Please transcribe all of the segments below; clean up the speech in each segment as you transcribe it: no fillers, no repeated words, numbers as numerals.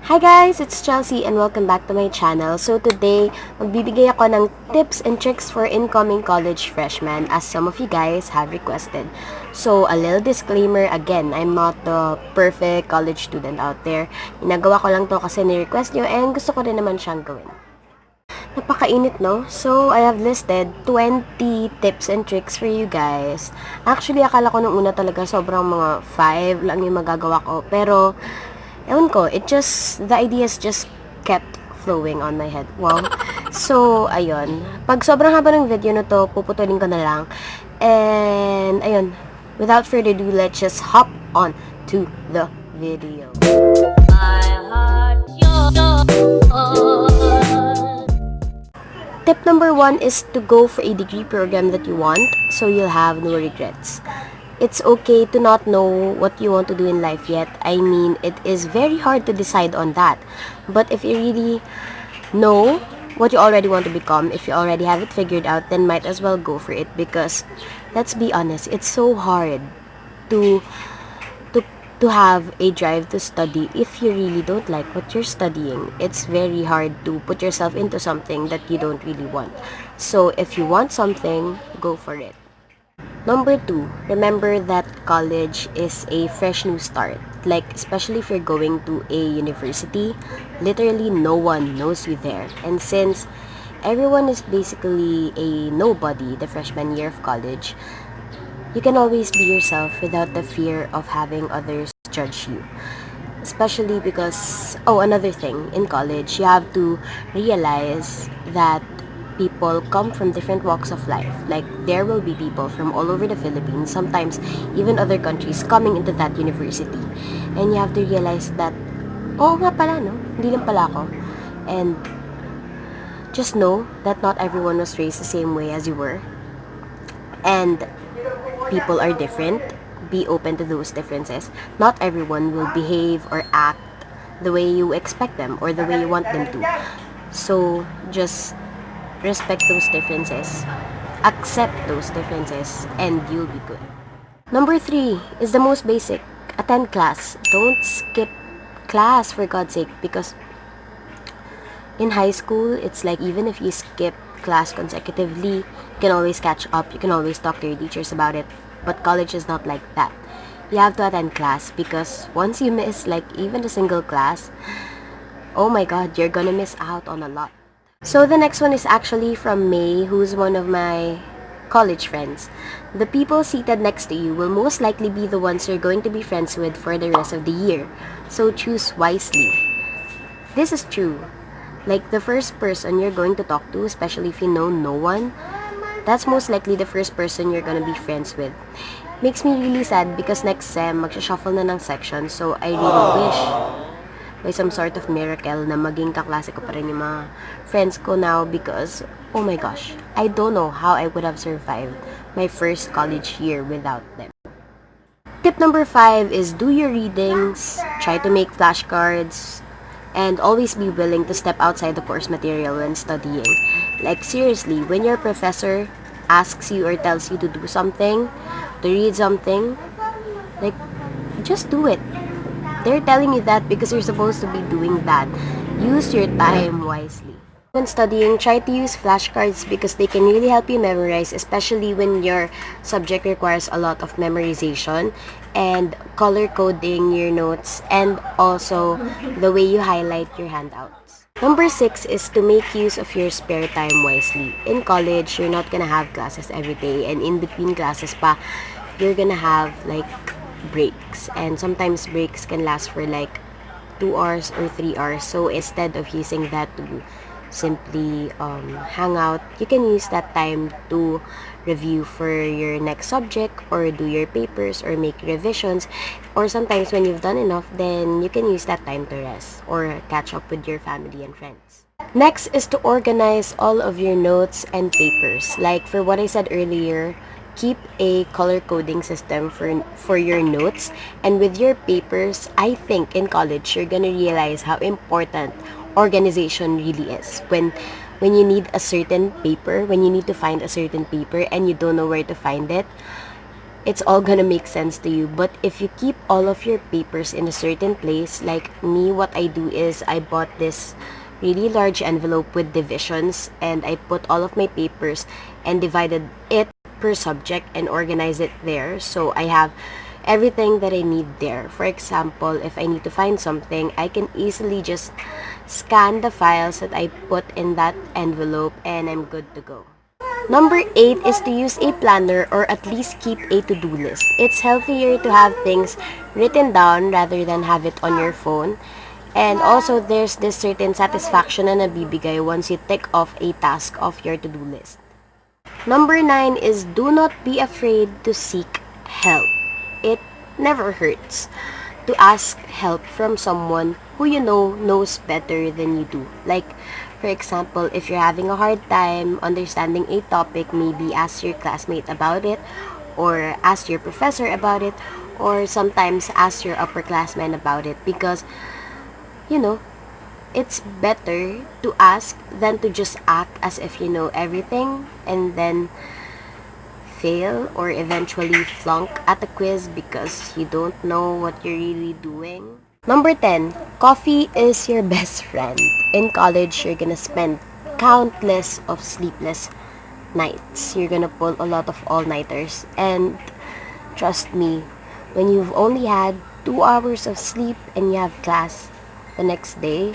Hi guys! It's Chelsea and welcome back to my channel. So today, magbibigay ako ng tips and tricks for incoming college freshmen as some of you guys have requested. So, a little disclaimer, again, I'm not the perfect college student out there. Ginagawa ko lang to kasi ni-request nyo and gusto ko rin naman siyang gawin. Napakainit, no? So, I have listed 20 tips and tricks for you guys. Actually, akala ko nung una talaga sobrang mga 5 lang yung magagawa ko. Pero, ewan ko, the ideas just kept flowing on my head. Wow. So, ayun. Pag sobrang haba ng video na to, puputulin ko na lang. And, ayun. Without further ado, let's just hop on to the video. Tip number 1 is to go for a degree program that you want, so you'll have no regrets. It's okay to not know what you want to do in life yet. I mean, it is very hard to decide on that. But if you really know what you already want to become, if you already have it figured out, then might as well go for it. Because, let's be honest, it's so hard to have a drive to study if you really don't like what you're studying. It's very hard to put yourself into something that you don't really want. So, if you want something, go for it. Number 2, remember that college is a fresh new start. Like, especially if you're going to a university, literally no one knows you there. And since everyone is basically a nobody the freshman year of college, you can always be yourself without the fear of having others judge you. Especially because, another thing, in college, you have to realize that people come from different walks of life. Like, there will be people from all over the Philippines, sometimes even other countries, coming into that university. And you have to realize that, nga pala, no? Hindi lang pala ako. And just know that not everyone was raised the same way as you were. And people are different. Be open to those differences. Not everyone will behave or act the way you expect them or the way you want them to. So, just respect those differences, accept those differences, and you'll be good. Number 3 is the most basic. Attend class. Don't skip class, for God's sake, because in high school, it's like even if you skip class consecutively, you can always catch up, you can always talk to your teachers about it. But college is not like that. You have to attend class because once you miss like even a single class, oh my god, you're gonna miss out on a lot. So the next one is actually from May, who's one of my college friends. The people seated next to you will most likely be the ones you're going to be friends with for the rest of the year. So choose wisely. This is true. Like, the first person you're going to talk to, especially if you know no one, that's most likely the first person you're gonna be friends with. Makes me really sad because next sem, magsha-shuffle na ng section, so I really wish by some sort of miracle na maging kaklase ko pa rin yung mga friends ko now because, oh my gosh, I don't know how I would have survived my first college year without them. Tip number 5 is do your readings, try to make flashcards, and always be willing to step outside the course material when studying. Like, seriously, when your professor asks you or tells you to do something, to read something, like, just do it. They're telling you that because you're supposed to be doing that. Use your time wisely. When studying, try to use flashcards because they can really help you memorize, especially when your subject requires a lot of memorization and color coding your notes and also the way you highlight your handouts. Number 6 is to make use of your spare time wisely. In college, you're not gonna have classes every day, and in between classes pa, you're gonna have like breaks, and sometimes breaks can last for like 2 hours or 3 hours. So instead of using that to simply hang out, you can use that time to review for your next subject or do your papers or make revisions, or sometimes when you've done enough, then you can use that time to rest or catch up with your family and friends. Next is to organize all of your notes and papers. Like for what I said earlier, keep a color coding system for your notes, and with your papers, I think in college you're gonna realize how important organization really is. When you need a certain paper, when you need to find a certain paper and you don't know where to find it, it's all gonna make sense to you. But if you keep all of your papers in a certain place, like me, what I do is I bought this really large envelope with divisions, and I put all of my papers and divided it per subject and organized it there. So I have everything that I need there. For example, if I need to find something, I can easily just scan the files that I put in that envelope and I'm good to go. Number 8 is to use a planner or at least keep a to-do list. It's healthier to have things written down rather than have it on your phone. And also, there's this certain satisfaction na nabibigay once you tick off a task off your to-do list. Number 9 is do not be afraid to seek help. It never hurts to ask help from someone who you know knows better than you do. Like, for example, if you're having a hard time understanding a topic, maybe ask your classmate about it, or ask your professor about it, or sometimes ask your upperclassmen about it, because, you know, it's better to ask than to just act as if you know everything and then fail or eventually flunk at a quiz because you don't know what you're really doing. Number 10, coffee is your best friend. In college, you're gonna spend countless of sleepless nights. You're gonna pull a lot of all-nighters. And trust me, when you've only had 2 hours of sleep and you have class the next day,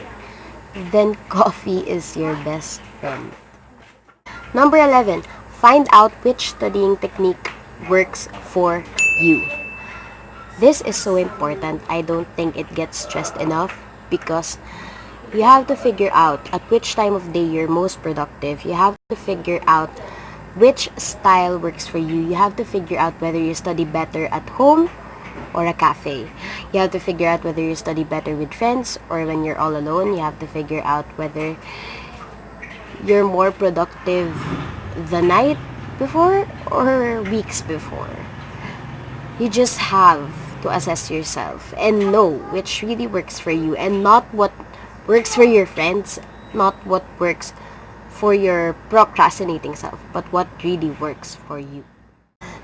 then coffee is your best friend. Number 11, find out which studying technique works for you. This is so important. I don't think it gets stressed enough because you have to figure out at which time of day you're most productive. You have to figure out which style works for you. You have to figure out whether you study better at home or a cafe. You have to figure out whether you study better with friends or when you're all alone. You have to figure out whether you're more productive the night before or weeks before. You just have to assess yourself and know which really works for you and not what works for your friends, not what works for your procrastinating self, but what really works for you.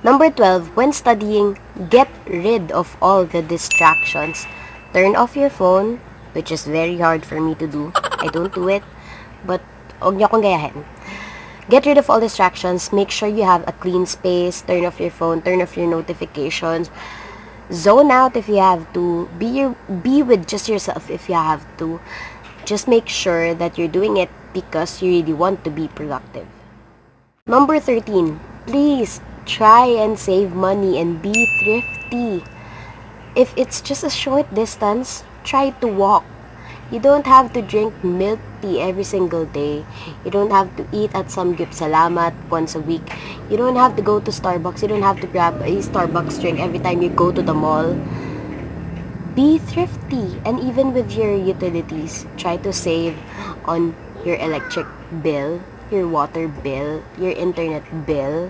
Number 12, when studying, get rid of all the distractions. Turn off your phone, which is very hard for me to do. I don't do it, but huwag niyo akong gayahin. Get rid of all distractions. Make sure you have a clean space. Turn off your phone. Turn off your notifications. Zone out if you have to. Be with just yourself if you have to. Just make sure that you're doing it because you really want to be productive. Number 13, please try and save money and be thrifty. If it's just a short distance, try to walk. You don't have to drink milk tea every single day. You don't have to eat at Samgyup Salamat once a week. You don't have to go to Starbucks. You don't have to grab a Starbucks drink every time you go to the mall. Be thrifty. And even with your utilities, try to save on your electric bill, your water bill, your internet bill.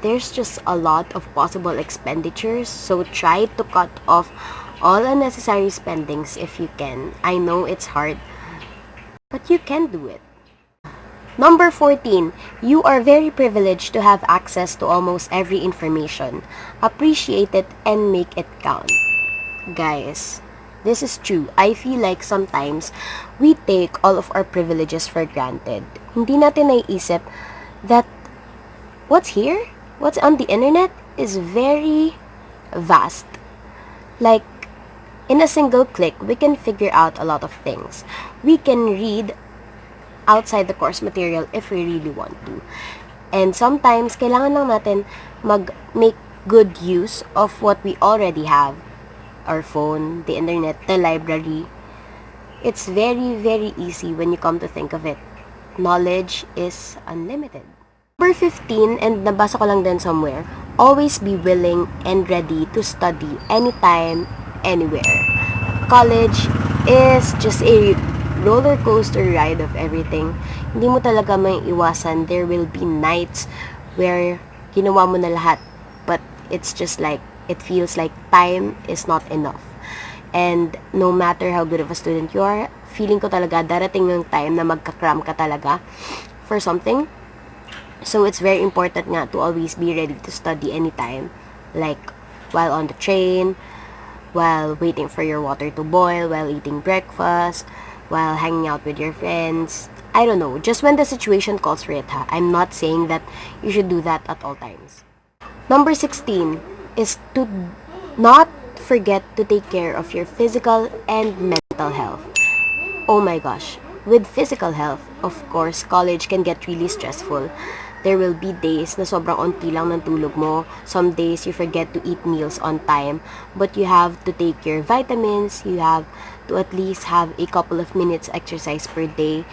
There's just a lot of possible expenditures, so try to cut off all unnecessary spendings if you can. I know it's hard, but you can do it. Number 14, you are very privileged to have access to almost every information. Appreciate it and make it count. Guys, this is true. I feel like sometimes we take all of our privileges for granted. Hindi natin naiisip that what's here, what's on the internet is very vast. Like, in a single click, we can figure out a lot of things. We can read outside the course material if we really want to. And sometimes, kailangan lang natin make good use of what we already have. Our phone, the internet, the library. It's very, very easy when you come to think of it. Knowledge is unlimited. Number 15, and nabasa ko lang din somewhere, always be willing and ready to study anytime, anywhere. College is just a roller coaster ride of everything. Hindi mo talaga may iwasan. There will be nights where ginawa mo na lahat, but it's just like, it feels like time is not enough. And no matter how good of a student you are, feeling ko talaga darating yung time na magka-cram ka talaga for something. So it's very important nga to always be ready to study anytime. like while on the train, while waiting for your water to boil, while eating breakfast, while hanging out with your friends. I don't know, just when the situation calls for it, ha. I'm not saying that you should do that at all times. Number 16 is to not forget to take care of your physical and mental health. Oh my gosh. With physical health, of course, college can get really stressful. There will be days na sobrang onti lang ng tulog mo. Some days you forget to eat meals on time. But you have to take your vitamins. You have to at least have a couple of minutes exercise per day.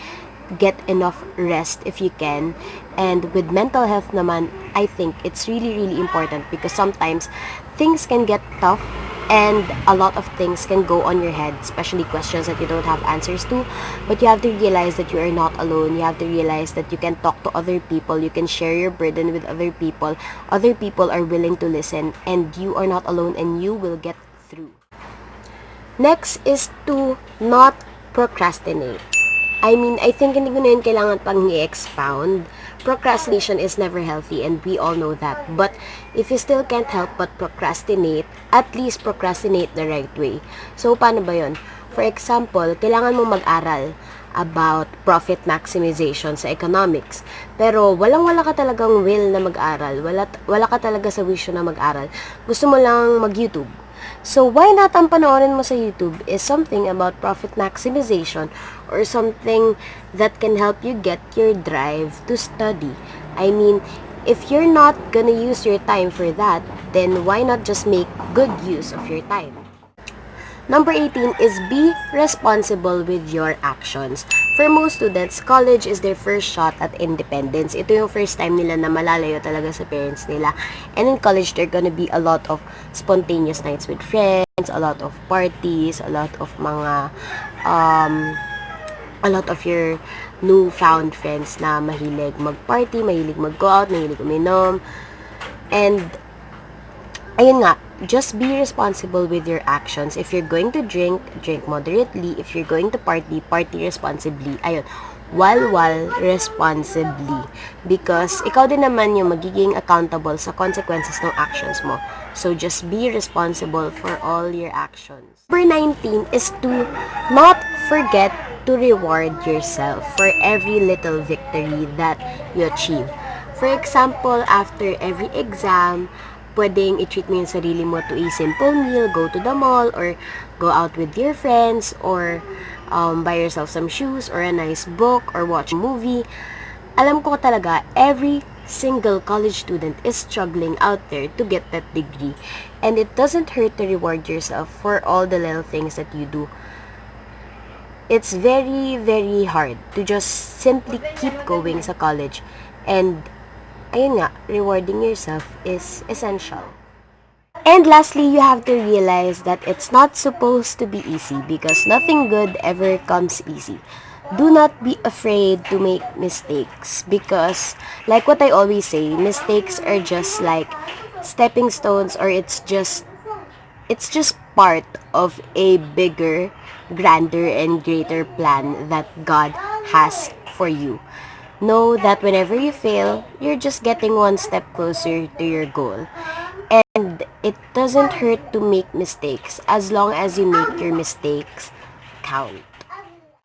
Get enough rest if you can. And with mental health naman, I think it's really, really important because sometimes things can get tough and a lot of things can go on your head, especially questions that you don't have answers to. But you have to realize that you are not alone. You have to realize that you can talk to other people. You can share your burden with other people. Other people are willing to listen, and you are not alone, and you will get through. Next is to not procrastinate. I mean, I think hindi ko na yun kailangan pang i-expound. Procrastination is never healthy and we all know that. But if you still can't help but procrastinate, at least procrastinate the right way. So, paano ba yun? For example, kailangan mo mag-aral about profit maximization sa economics. Pero walang-wala ka talagang will na mag-aral. Wala ka talaga sa wish na mag-aral. Gusto mo lang mag-YouTube. So, why not ang panoorin mo sa YouTube is something about profit maximization or something that can help you get your drive to study. I mean, if you're not gonna use your time for that, then why not just make good use of your time? Number 18 is be responsible with your actions. For most students, college is their first shot at independence. Ito yung first time nila na malalayo talaga sa parents nila. And in college, there are gonna be a lot of spontaneous nights with friends, a lot of parties, a lot of your newfound friends na mahilig mag-party, mahilig mag-go out, mahilig uminom. And, ayun nga, just be responsible with your actions. If you're going to drink, drink moderately. If you're going to party, party responsibly. Ayun, walwal responsibly. Because ikaw din naman yung magiging accountable sa consequences ng actions mo. So, just be responsible for all your actions. Number 19 is to not forget to reward yourself for every little victory that you achieve. For example, after every exam, pwedeng i-treat mo yung sarili mo to a simple meal, go to the mall, or go out with your friends, or buy yourself some shoes, or a nice book, or watch a movie. Alam ko talaga, every single college student is struggling out there to get that degree. And it doesn't hurt to reward yourself for all the little things that you do. It's very, very hard to just simply keep going sa college. And ayun nga, rewarding yourself is essential. And lastly, you have to realize that it's not supposed to be easy because nothing good ever comes easy. Do not be afraid to make mistakes because, like what I always say, mistakes are just like stepping stones, or it's just part of a bigger, grander, and greater plan that God has for you. Know that whenever you fail, you're just getting one step closer to your goal. And it doesn't hurt to make mistakes as long as you make your mistakes count.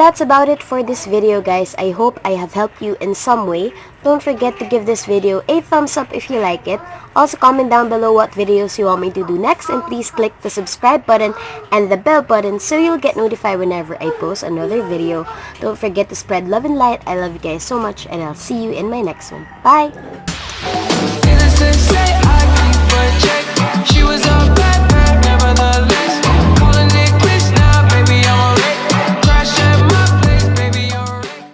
That's about it for this video, guys. I hope I have helped you in some way. Don't forget to give this video a thumbs up if you like it. Also, comment down below what videos you want me to do next, and please click the subscribe button and the bell button so you'll get notified whenever I post another video. Don't forget to spread love and light. I love you guys so much, and I'll see you in my next one. Bye!